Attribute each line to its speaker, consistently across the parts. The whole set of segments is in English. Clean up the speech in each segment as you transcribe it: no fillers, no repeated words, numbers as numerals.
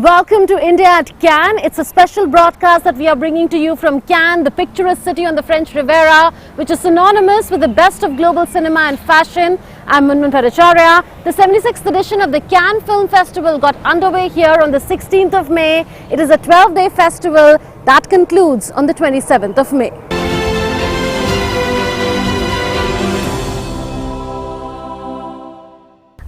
Speaker 1: welcome to India at Cannes. It's a special broadcast that we are bringing to you from Cannes, the picturesque city on the French Riviera, which is synonymous with the best of global cinema and fashion. I'm Munmun Bhattacharya. The 76th edition of the Cannes Film Festival got underway here on the 16th of May. It is a 12-day festival that concludes on the 27th of May.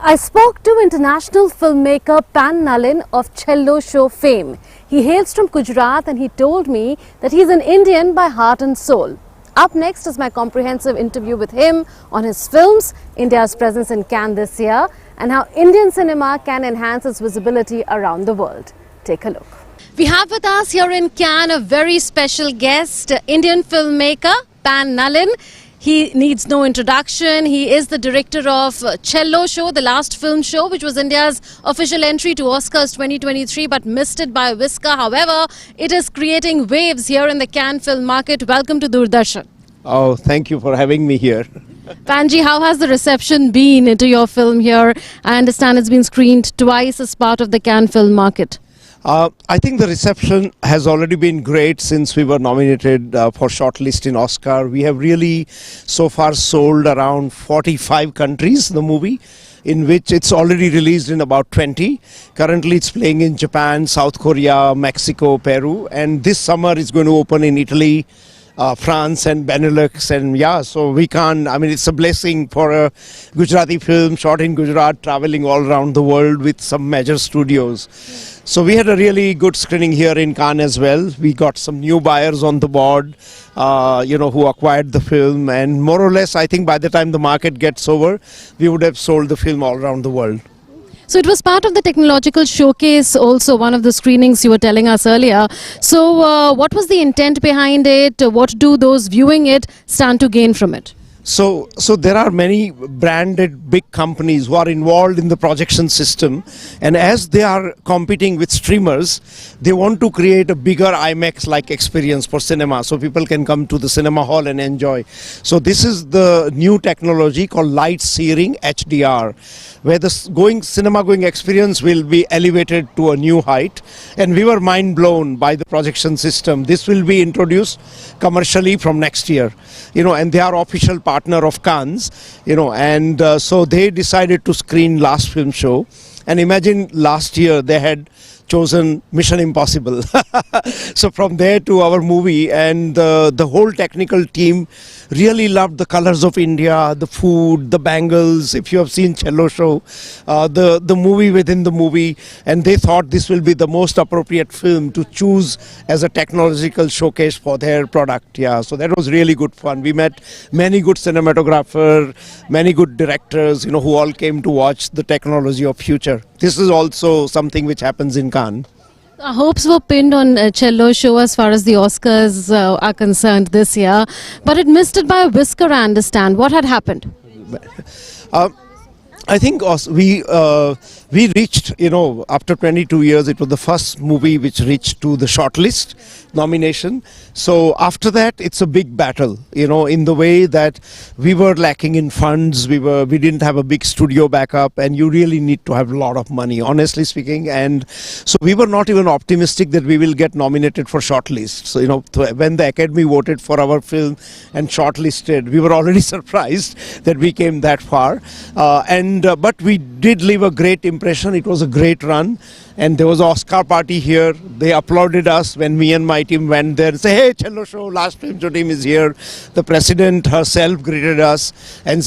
Speaker 1: I spoke to international filmmaker Pan Nalin of Cello Show fame. He hails from Gujarat and he told me that he's an Indian by heart and soul. Up next is my comprehensive interview with him on his films, India's presence in Cannes this year, and how Indian cinema can enhance its visibility around the world. Take a look. We have with us here in Cannes a very special guest, Indian filmmaker Pan Nalin. He needs no introduction. He is the director of Cello Show, the last film show, which was India's official entry to Oscars 2023, but missed it by a whisker. However, it is creating waves here in the Cannes film market. Welcome to Doordarshan.
Speaker 2: Oh, thank you for having me here.
Speaker 1: Panji, how has the reception been into your film here? I understand it's been screened twice as part of the Cannes film market.
Speaker 2: I think the reception has already been great since we were nominated for shortlist in Oscar. We have really so far sold around 45 countries, the movie, in which it's already released in about 20. Currently it's playing in Japan, South Korea, Mexico, Peru, and this summer it's going to open in Italy, France and Benelux, and yeah, so we can't, I mean, it's a blessing for a Gujarati film shot in Gujarat, traveling all around the world with some major studios. So we had a really good screening here in Cannes as well. We got some new buyers on the board, who acquired the film, and more or less, I think by the time the market gets over, we would have sold the film all around the world.
Speaker 1: So it was part of the technological showcase also, one of the screenings you were telling us earlier. So what was the intent behind it? What do those viewing it stand to gain from it?
Speaker 2: So there are many branded big companies who are involved in the projection system, and as they are competing with streamers, they want to create a bigger IMAX-like experience for cinema, so people can come to the cinema hall and enjoy. So this is the new technology called light searing HDR, where the cinema-going experience will be elevated to a new height, and we were mind-blown by the projection system. This will be introduced commercially from next year, and they are official partner of Cannes, and so they decided to screen last film show, and imagine last year they had chosen Mission Impossible. So from there to our movie, and the whole technical team really loved the colors of India, the food, the bangles. If you have seen Cello Show, the movie within the movie, and they thought this will be the most appropriate film to choose as a technological showcase for their product. Yeah, so that was really good fun. We met many good cinematographers, many good directors, who all came to watch the technology of future. This is also something which happens in Cannes.
Speaker 1: Our hopes were pinned on Cello Show as far as the Oscars are concerned this year, but it missed it by a whisker, I understand. What had happened?
Speaker 2: I think we reached, after 22 years, it was the first movie which reached to the shortlist nomination. So after that, it's a big battle, in the way that we were lacking in funds. We didn't have a big studio backup, and you really need to have a lot of money, honestly speaking. And so we were not even optimistic that we will get nominated for shortlist. So, when the Academy voted for our film and shortlisted, we were already surprised that we came that far. But we did leave a great impression. It was a great run, and there was an Oscar party here. They applauded us when me and my team went there and said, "Hey, Cello Show, last film show team is here." The president herself greeted us, and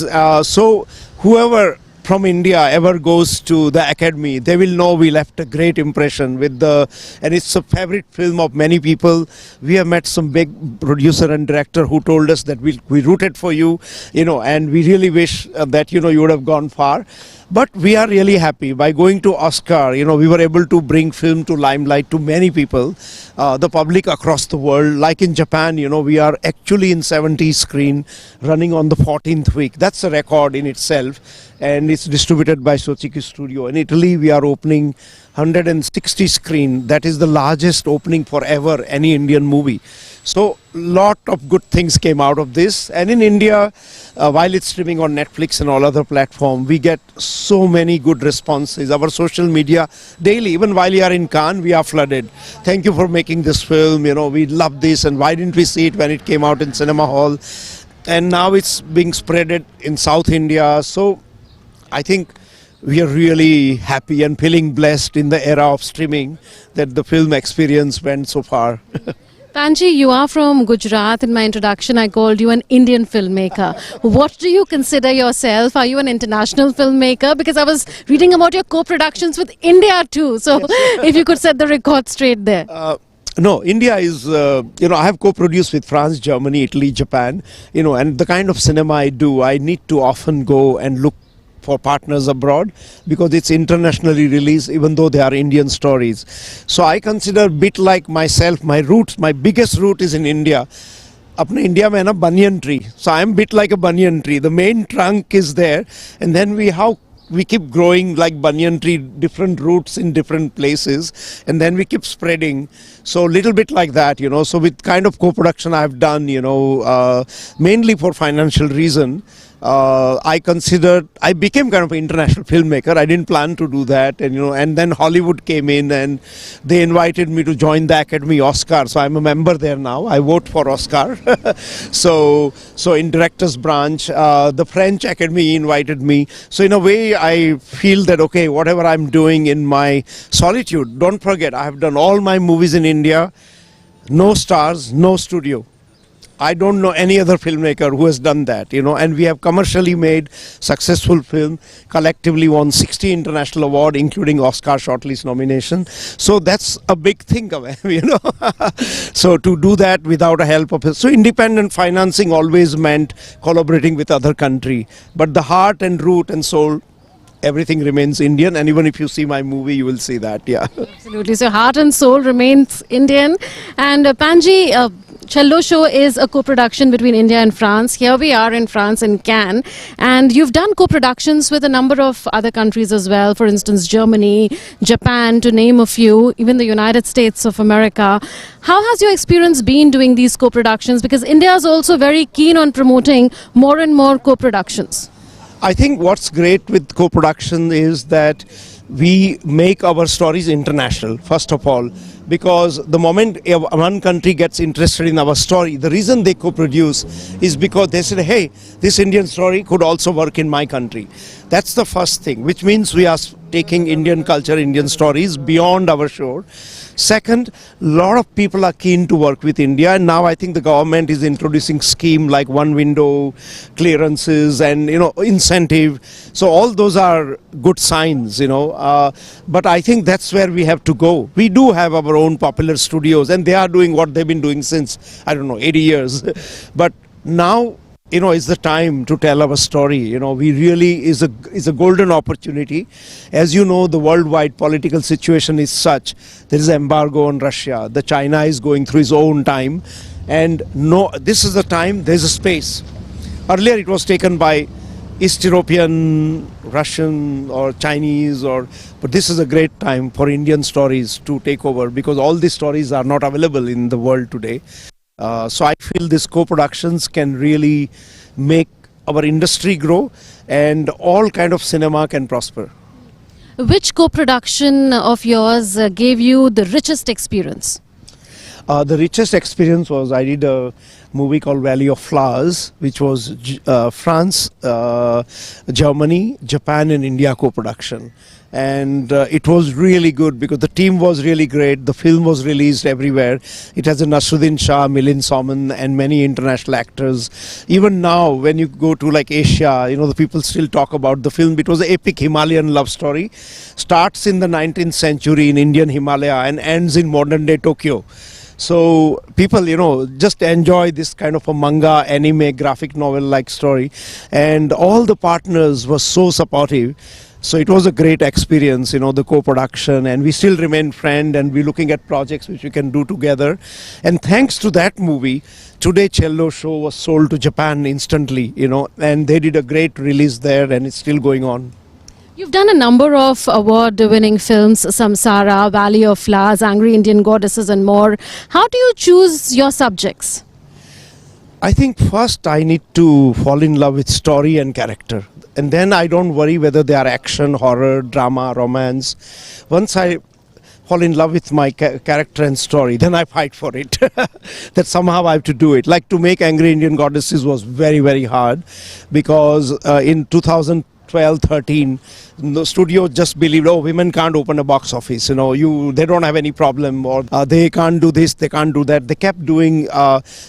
Speaker 2: so whoever from India ever goes to the Academy, they will know we left a great impression and it's a favorite film of many people. We have met some big producer and director who told us that we rooted for you, and we really wish that, you would have gone far. But we are really happy by going to Oscar. We were able to bring film to limelight to many people, the public across the world. Like in Japan, we are actually in 70 screen running on the 14th week. That's a record in itself, and it's distributed by Sochiki Studio. In Italy, we are opening 160 screen. That is the largest opening for ever any Indian movie. So lot of good things came out of this. And in India, while it's streaming on Netflix and all other platforms, we get so many good responses. Our social media daily, even while we are in Cannes, we are flooded. Thank you for making this film. You know, we love this, and why didn't we see it when it came out in cinema hall? And now it's being spreaded in South India. So I think we are really happy and feeling blessed in the era of streaming that the film experience went so far.
Speaker 1: Panji, you are from Gujarat. In my introduction, I called you an Indian filmmaker. What do you consider yourself? Are you an international filmmaker? Because I was reading about your co-productions with India too. So if you could set the record straight there.
Speaker 2: No, India is, I have co-produced with France, Germany, Italy, Japan, and the kind of cinema I do, I need to often go and look for partners abroad because it's internationally released even though they are Indian stories. So I consider a bit like myself, my roots, my biggest root is in India. Apne India mein na banyan tree. So I'm a bit like a banyan tree. The main trunk is there, and then we keep growing like banyan tree, different roots in different places, and then we keep spreading. So little bit like that, So with kind of co-production I've done, mainly for financial reason. I became kind of an international filmmaker. I didn't plan to do that, and then Hollywood came in and they invited me to join the Academy Oscar. So I'm a member there now. I vote for Oscar. so in director's branch, the French Academy invited me. So in a way, I feel that, okay, whatever I'm doing in my solitude, don't forget, I have done all my movies in India, no stars, no studio. I don't know any other filmmaker who has done that, and we have commercially made successful film, collectively won 60 international awards, including Oscar shortlist nomination. So that's a big thing, So to do that without a help of so independent financing always meant collaborating with other country, but the heart and root and soul, everything remains Indian, and even if you see my movie, you will see that, yeah.
Speaker 1: Absolutely. So heart and soul remains Indian. And Panji, Cello Show is a co-production between India and France. Here we are in France, in Cannes, and you've done co-productions with a number of other countries as well. For instance, Germany, Japan, to name a few, even the United States of America. How has your experience been doing these co-productions? Because India is also very keen on promoting more and more co-productions.
Speaker 2: I think what's great with co-production is that we make our stories international, first of all, because the moment one country gets interested in our story, the reason they co-produce is because they said, hey, this Indian story could also work in my country. That's the first thing, which means we are taking Indian culture, Indian stories beyond our shore. Second, a lot of people are keen to work with India, and now I think the government is introducing scheme like one window clearances and incentive. So all those are good signs, but I think that's where we have to go. We do have our own popular studios, and they are doing what they've been doing since 80 years. But now is the time to tell our story. We really is a golden opportunity. As you know, the worldwide political situation is such. There is an embargo on Russia. The China is going through its own time, and this is the time. There's a space. Earlier, it was taken by East European, Russian, or Chinese, but this is a great time for Indian stories to take over because all these stories are not available in the world today. So I feel these co-productions can really make our industry grow and all kind of cinema can prosper.
Speaker 1: Which co-production of yours gave you the richest experience?
Speaker 2: The richest experience was I did a movie called Valley of Flowers, which was France, Germany, Japan and India co-production. And it was really good because the team was really great. The film was released everywhere. It has a Nasruddin Shah, Milind Soman and many international actors. Even now, when you go to like Asia, the people still talk about the film. It was an epic Himalayan love story. Starts in the 19th century in Indian Himalaya and ends in modern day Tokyo. So people, just enjoy this kind of a manga, anime, graphic novel like story. And all the partners were so supportive. So it was a great experience, the co-production, and we still remain friends and we're looking at projects which we can do together. And thanks to that movie, today Cello Show was sold to Japan instantly, and they did a great release there and it's still going on.
Speaker 1: You've done a number of award-winning films, Samsara, Valley of Flowers, Angry Indian Goddesses and more. How do you choose your subjects?
Speaker 2: I think first I need to fall in love with story and character. And then I don't worry whether they are action, horror, drama, romance. Once I fall in love with my character and story, then I fight for it. That somehow I have to do it. Like to make Angry Indian Goddesses was very, very hard because in 2012-13, the studio just believed, oh, women can't open a box office, they don't have any problem, or they can't do this, they can't do that. They kept doing,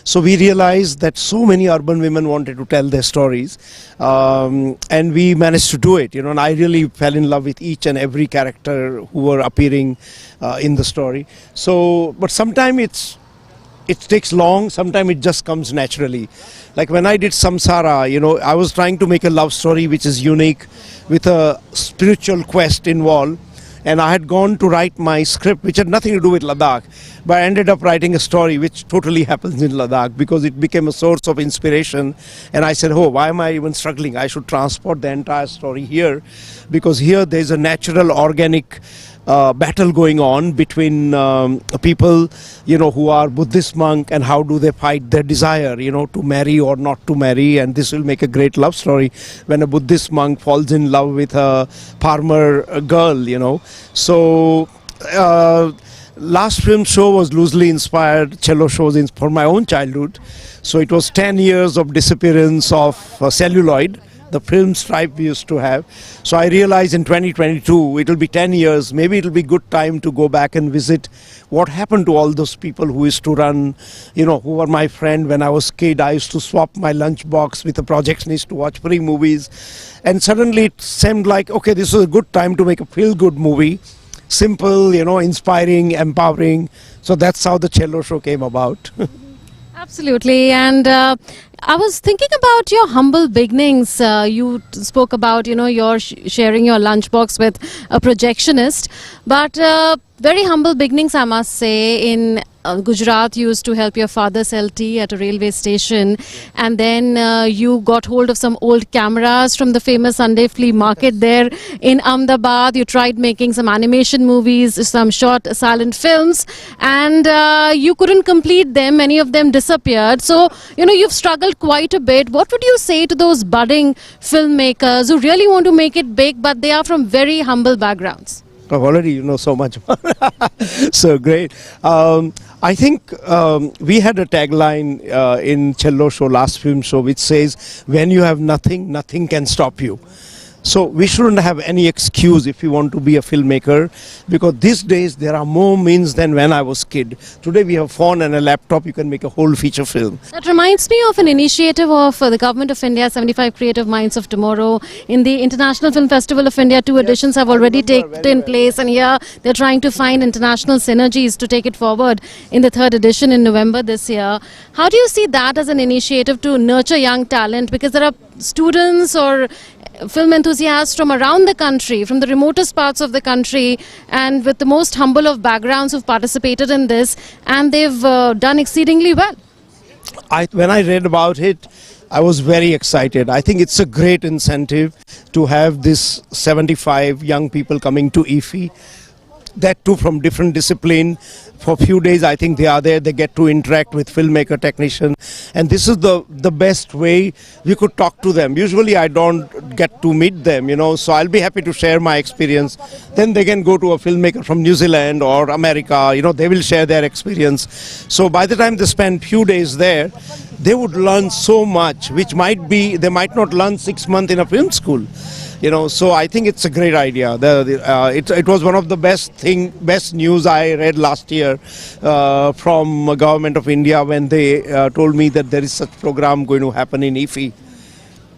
Speaker 2: so we realized that so many urban women wanted to tell their stories, and we managed to do it, and I really fell in love with each and every character who were appearing in the story. So, but sometimes it takes long, sometimes it just comes naturally. Like when I did Samsara, I was trying to make a love story which is unique with a spiritual quest involved. And I had gone to write my script which had nothing to do with Ladakh. But I ended up writing a story which totally happens in Ladakh because it became a source of inspiration. And I said, oh, why am I even struggling? I should transport the entire story here. Because here there's a natural, organic battle going on between people, who are Buddhist monk, and how do they fight their desire, to marry or not to marry. And this will make a great love story when a Buddhist monk falls in love with a farmer girl, So last film show was loosely inspired cello shows for my own childhood. So it was 10 years of disappearance of celluloid, the film stripe we used to have. So I realized in 2022 it will be 10 years, maybe it will be good time to go back and visit what happened to all those people who used to run, who were my friend when I was kid. I used to swap my lunchbox with the projectionist to watch free movies, and suddenly it seemed like, okay, this is a good time to make a feel-good movie, simple, inspiring, empowering. So that's how the cello show came about.
Speaker 1: Absolutely. And I was thinking about your humble beginnings. You spoke about, your sharing your lunchbox with a projectionist. But very humble beginnings, I must say. In Gujarat, you used to help your father sell tea at a railway station. And then you got hold of some old cameras from the famous Sunday flea market there in Ahmedabad. You tried making some animation movies, some short silent films. And you couldn't complete them. Many of them disappeared. So, you've struggled quite a bit. What would you say to those budding filmmakers who really want to make it big, but they are from very humble backgrounds?
Speaker 2: Oh, already you know so much. So great. I think we had a tagline in cello show, last film show, which says, when you have nothing, nothing can stop you. So we shouldn't have any excuse if you want to be a filmmaker, because these days there are more means than when I was kid. Today we have a phone and a laptop, you can make a whole feature film.
Speaker 1: That reminds me of an initiative of the Government of India, 75 Creative Minds of Tomorrow. In the International Film Festival of India, 2 editions have already taken place, and here they're trying to find international synergies to take it forward in the 3rd edition in November this year. How do you see that as an initiative to nurture young talent? Because there are students or film enthusiasts from around the country, from the remotest parts of the country, and with the most humble of backgrounds who've participated in this, and they've done exceedingly well.
Speaker 2: When I read about it, I was very excited. I think it's a great incentive to have this 75 young people coming to IFFI. That too from different discipline. For a few days I think they are there, they get to interact with filmmaker, technician, and this is the best way we could talk to them. Usually I don't get to meet them, so I'll be happy to share my experience. Then they can go to a filmmaker from New Zealand or America, they will share their experience. So by the time they spend few days there, they would learn so much, which they might not learn 6 months in a film school. So I think it's a great idea. It was one of the best news I read last year from Government of India when they told me that there is such program going to happen in IFFI.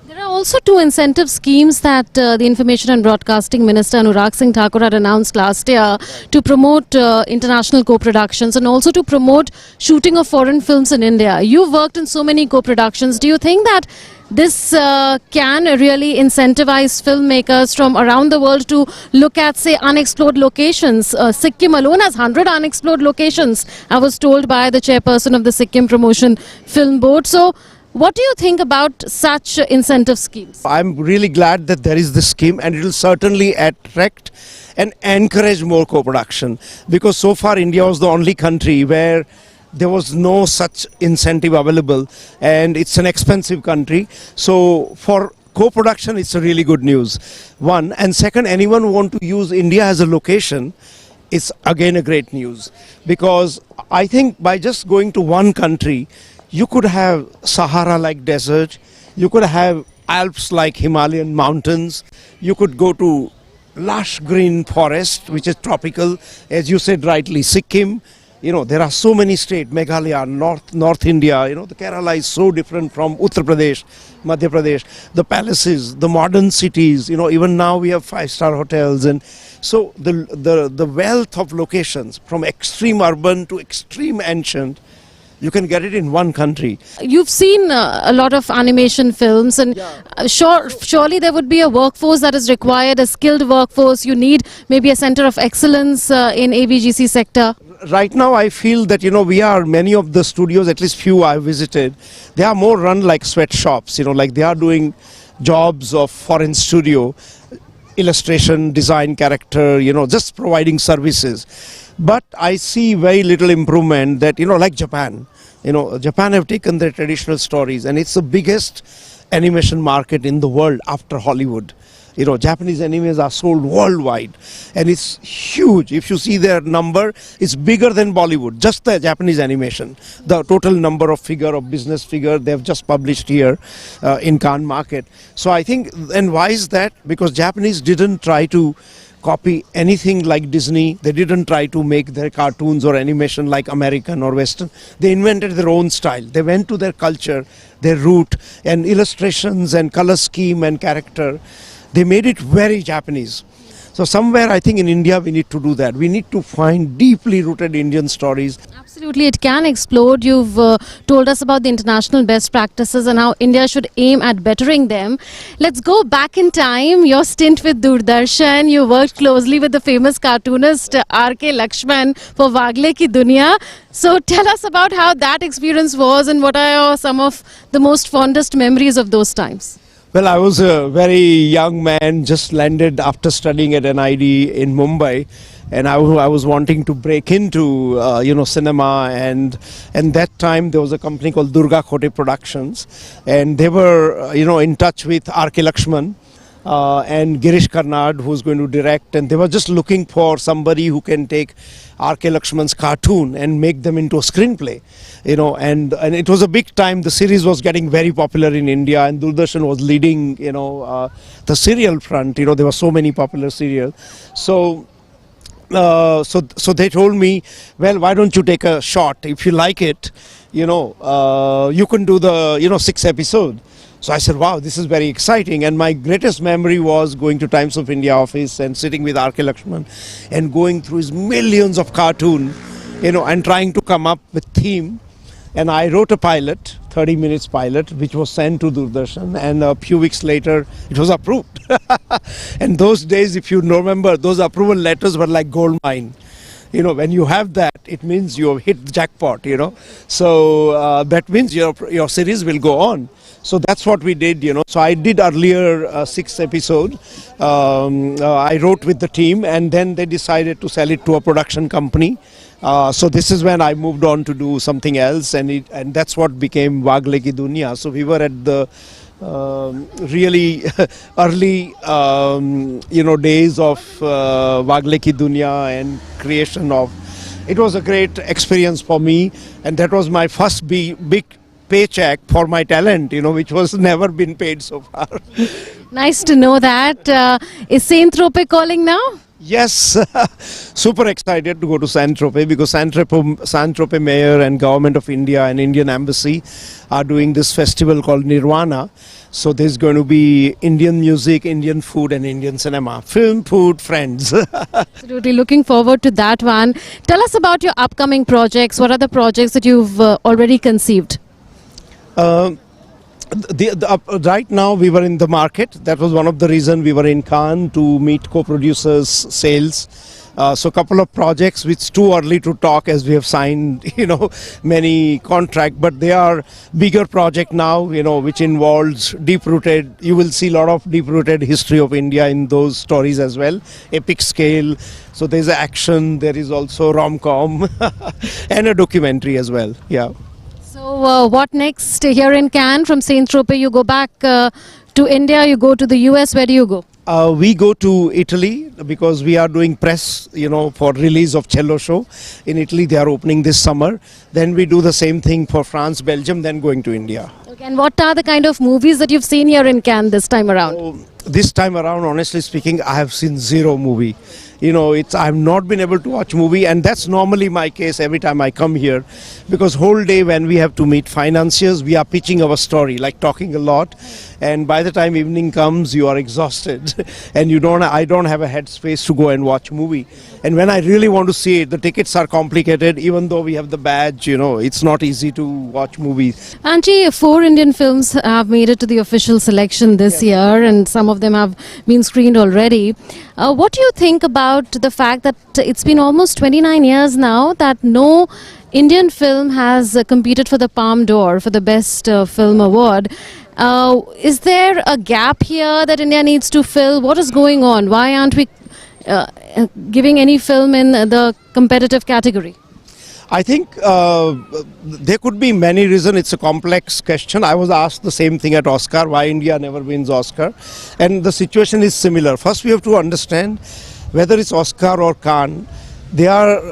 Speaker 1: There are also 2 incentive schemes that the Information and Broadcasting Minister Anurag Singh Thakur had announced last year to promote international co-productions and also to promote shooting of foreign films in India. You've worked in so many co-productions. Do you think that this can really incentivize filmmakers from around the world to look at, say, unexplored locations? Sikkim alone has 100 unexplored locations, I was told by the chairperson of the Sikkim Promotion Film Board. So What do you think about such incentive schemes?
Speaker 2: I'm really glad that there is this scheme, and it will certainly attract and encourage more co-production, because so far India was the only country where there was no such incentive available, and it's an expensive country. So for co-production, it's a really good news. One, and second, anyone who want to use India as a location, it's again a great news, because I think by just going to one country, you could have Sahara-like desert, you could have Alps like Himalayan mountains, you could go to lush green forest which is tropical, as you said rightly, Sikkim. There are so many states, Meghalaya, North India, the Kerala is so different from Uttar Pradesh, Madhya Pradesh, the palaces, the modern cities, even now we have 5-star hotels. And so the wealth of locations from extreme urban to extreme ancient, you can get it in one country.
Speaker 1: You've seen a lot of animation films, and surely there would be a workforce that is required, a skilled workforce. You need maybe a center of excellence in AVGC sector.
Speaker 2: Right now I feel that many of the studios, at least few I visited, they are more run like sweatshops, like they are doing jobs of foreign studio, illustration, design, character, just providing services. But I see very little improvement that, like Japan. Japan have taken their traditional stories, and it's the biggest animation market in the world after Hollywood. Japanese animes are sold worldwide, and it's huge. If you see their number, it's bigger than Bollywood, just the Japanese animation. The total number of business figure they have just published here in Cannes market. So I think, and why is that? Because Japanese didn't try to copy anything like Disney. They didn't try to make their cartoons or animation like American or Western. They invented their own style. They went to their culture, their root, and illustrations and color scheme and character. They made it very Japanese. So somewhere I think in India we need to do that. We need to find deeply rooted Indian stories.
Speaker 1: Absolutely, it can explode. You've told us about the international best practices and how India should aim at bettering them. Let's go back in time. Your stint with Doordarshan, you worked closely with the famous cartoonist R.K. Lakshman for Wagle Ki Duniya. So tell us about how that experience was, and what are some of the most fondest memories of those times?
Speaker 2: Well, I was a very young man, just landed after studying at NID in Mumbai, and I was wanting to break into cinema, and that time there was a company called Durga Khote Productions, and they were in touch with R.K. Lakshman and Girish Karnad, who's going to direct, and they were just looking for somebody who can take R.K. Lakshman's cartoon and make them into a screenplay, and it was a big time. The series was getting very popular in India, and Doordarshan was leading, the serial front. There were so many popular serials. So they told me, well, why don't you take a shot? If you like it, you can do the 6 episodes. So I said, wow, this is very exciting. And my greatest memory was going to Times of India office and sitting with R.K. Lakshman and going through his millions of cartoon, and trying to come up with theme. And I wrote a pilot, 30 minutes pilot, which was sent to Doordarshan, and a few weeks later it was approved. And those days, if you remember, those approval letters were like gold mine. When you have that, it means you have hit the jackpot, So that means your series will go on. So that's what we did, So I did earlier 6 episodes. I wrote with the team, and then they decided to sell it to a production company. So this is when I moved on to do something else, and that's what became Wagle Ki Duniya. So we were at the really early days of Wagle Ki Duniya and creation of. It was a great experience for me, and that was my first big paycheck for my talent, which was never been paid so far.
Speaker 1: Nice to know that. Is Saint-Tropez calling now?
Speaker 2: Yes, super excited to go to Saint-Tropez, because Saint-Tropez Mayor and Government of India and Indian Embassy are doing this festival called Nirvana. So there's going to be Indian music, Indian food and Indian cinema. Film, food, friends.
Speaker 1: Absolutely, looking forward to that one. Tell us about your upcoming projects. What are the projects that you've already conceived?
Speaker 2: Right now we were in the market. That was one of the reason we were in Cannes, to meet co-producers, sales. So a couple of projects which too early to talk, as we have signed, many contract, but they are bigger project now, which involves deep-rooted. You will see a lot of deep-rooted history of India in those stories as well, epic scale. So there's action, there is also rom-com and a documentary as well. Yeah.
Speaker 1: So what next here in Cannes? From Saint Tropez, you go back to India, you go to the US. Where do you go?
Speaker 2: We go to Italy because we are doing press, for release of Cello Show. In Italy, they are opening this summer. Then we do the same thing for France, Belgium, then going to India.
Speaker 1: Okay, and what are the kind of movies that you've seen here in Cannes this time around?
Speaker 2: So, this time around, honestly speaking, I have seen zero movie. I've not been able to watch movie, and that's normally my case every time I come here, because whole day when we have to meet financiers, we are pitching our story, like talking a lot, and by the time evening comes, you are exhausted, and I don't have a headspace to go and watch movie. And when I really want to see it, the tickets are complicated. Even though we have the badge, it's not easy to watch movies.
Speaker 1: Auntie, 4 Indian films have made it to the official selection this year, and some of them have been screened already. What do you think about the fact that it's been almost 29 years now that no Indian film has competed for the Palme d'Or for the Best Film Award? Is there a gap here that India needs to fill? What is going on? Why aren't we giving any film in the competitive category?
Speaker 2: I think there could be many reasons. It's a complex question. I was asked the same thing at Oscar, why India never wins Oscar. And the situation is similar. First, we have to understand whether it's Oscar or Cannes, they are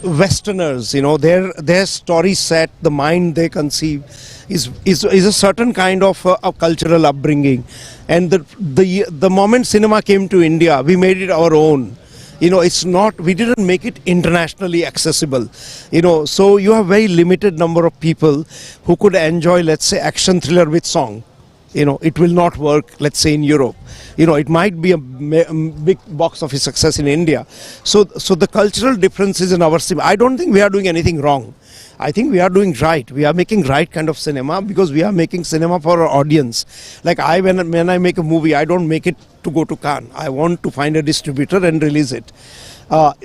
Speaker 2: Westerners, their story set, the mind they conceive is a certain kind of a cultural upbringing. And the moment cinema came to India, we made it our own. We didn't make it internationally accessible. So you have very limited number of people who could enjoy, let's say, action thriller with song. It will not work, let's say, in Europe. It might be a big box office success in India. So the cultural differences in our cinema, I don't think we are doing anything wrong. I think we are doing right. We are making right kind of cinema because we are making cinema for our audience. Like when I make a movie, I don't make it to go to Cannes. I want to find a distributor and release it.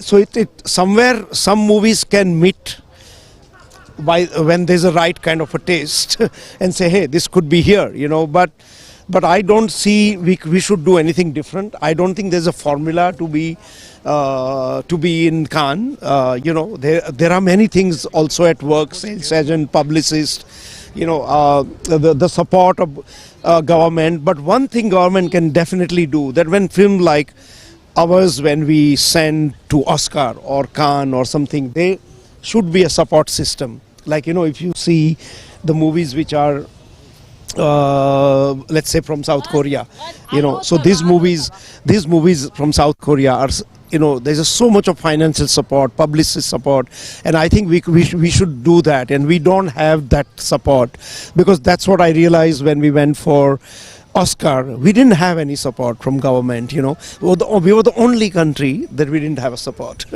Speaker 2: So somewhere some movies can meet when there's a right kind of a taste and say, hey, this could be here, but I don't see we should do anything different. I don't think there's a formula to be in Cannes. There are many things also at work, sales agent, publicist, the support of government. But one thing government can definitely do, that when film like ours, when we send to Oscar or Cannes or something, they should be a support system. Like, if you see the movies which are, let's say, from South Korea, so these movies from South Korea are, there's so much of financial support, publicist support, and I think we should do that, and we don't have that support, because that's what I realized when we went for Oscar. We didn't have any support from government. We were the only country that we didn't have a support.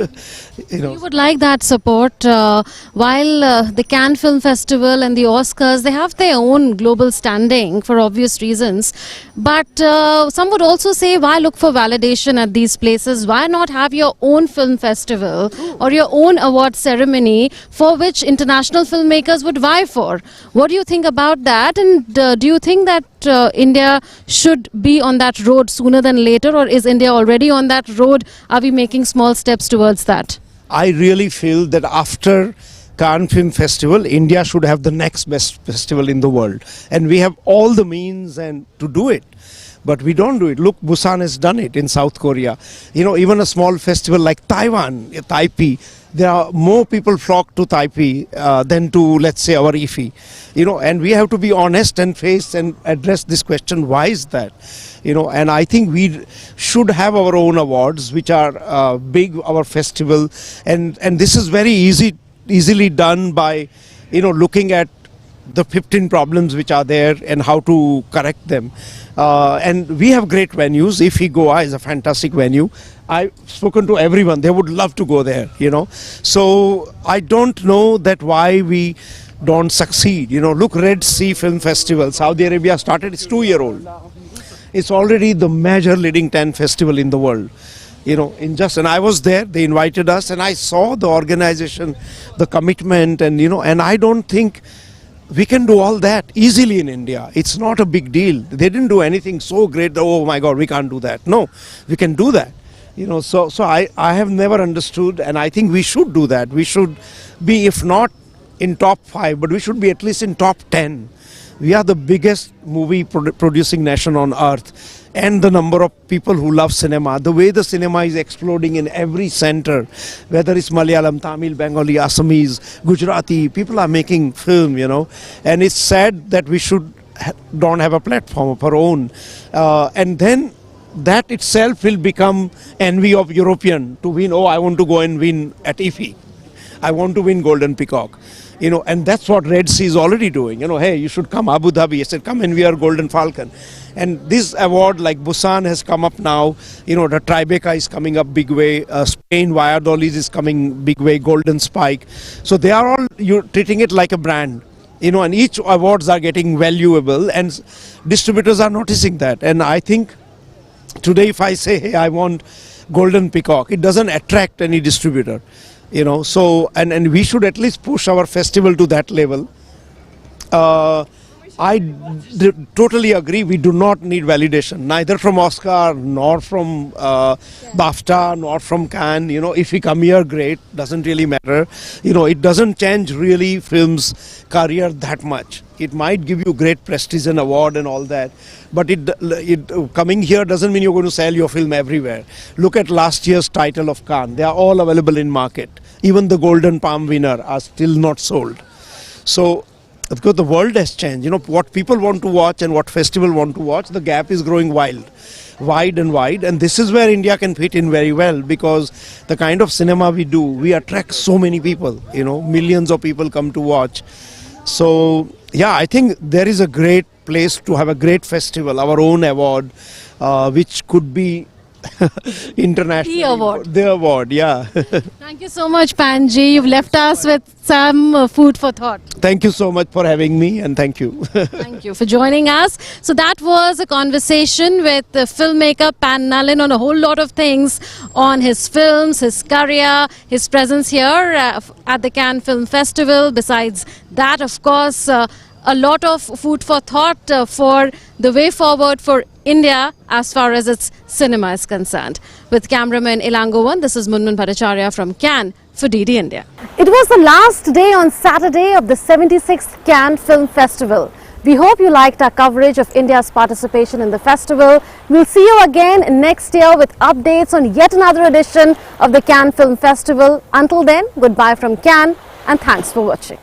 Speaker 1: You would like that support. While the Cannes Film Festival and the Oscars, they have their own global standing for obvious reasons. But some would also say, why look for validation at these places? Why not have your own film festival or your own award ceremony for which international filmmakers would vie for? What do you think about that? And do you think that India should be on that road sooner than later, or is India already on that road? Are we making small steps towards that?
Speaker 2: I really feel that after Cannes Film Festival, India should have the next best festival in the world, and we have all the means and to do it. But we don't do it. Look, Busan has done it in South Korea. Even a small festival like Taiwan, Taipei, there are more people flock to Taipei than to, let's say, our IFFI. And we have to be honest and face and address this question, why is that? And I think we should have our own awards, which are big, our festival. And this is very easily done by, looking at the 15 problems which are there and how to correct them. And we have great venues. IFFI Goa is a fantastic venue. I've spoken to everyone. They would love to go there, So I don't know that why we don't succeed. You know, look, Red Sea Film Festival, Saudi Arabia started, it's 2-year-old. It's already the major leading 10 festival in the world. You know, and I was there, they invited us, and I saw the organization, the commitment, and and I don't think we can do all that easily in India. It's not a big deal. They didn't do anything so great that, oh my God, we can't do that. No, we can do that. So I have never understood, and I think we should do that. We should be, if not in top 5, but we should be at least in top 10. We are the biggest movie producing nation on earth, and the number of people who love cinema, the way the cinema is exploding in every center, whether it's Malayalam, Tamil, Bengali, Assamese, Gujarati, people are making film, and it's sad that we don't have a platform of our own, and then that itself will become envy of European to win. Oh, I want to go and win at IFFI. I want to win Golden Peacock. And that's what Red Sea is already doing. Hey, you should come, Abu Dhabi. I said, come and we are Golden Falcon. And this award, like Busan has come up now, the Tribeca is coming up big way, Spain, Valladolid is coming big way, Golden Spike. So they are all treating it like a brand. And each awards are getting valuable, and distributors are noticing that. And I think today if I say, hey, I want Golden Peacock, it doesn't attract any distributor. So and we should at least push our festival to that level. I totally agree, we do not need validation, neither from Oscar, nor from BAFTA, nor from Cannes. If we come here, great, doesn't really matter. It doesn't change really film's career that much. It might give you great prestige and award and all that, but it coming here doesn't mean you're going to sell your film everywhere. Look at last year's title of Cannes. They are all available in market. Even the Golden Palm winner are still not sold. So because the world has changed, what people want to watch and what festival want to watch, the gap is growing wide and wide, and this is where India can fit in very well, because the kind of cinema we do, we attract so many people, millions of people come to watch. So yeah, I think there is a great place to have a great festival, our own award, which could be international. The award, yeah.
Speaker 1: Thank you so much, Panji. You've left us with some food for thought.
Speaker 2: Thank you so much for having me, and thank you.
Speaker 1: Thank you for joining us. So that was a conversation with the filmmaker Pan Nalin on a whole lot of things, on his films, his career, his presence here at the Cannes Film Festival. Besides that, of course, a lot of food for thought for the way forward for India as far as its cinema is concerned. With cameraman Ilangovan, this is Munmun Bhattacharya from Cannes for DD India. It was the last day on Saturday of the 76th Cannes Film Festival. We hope you liked our coverage of India's participation in the festival. We'll see you again next year with updates on yet another edition of the Cannes Film Festival. Until then, goodbye from Cannes, and thanks for watching.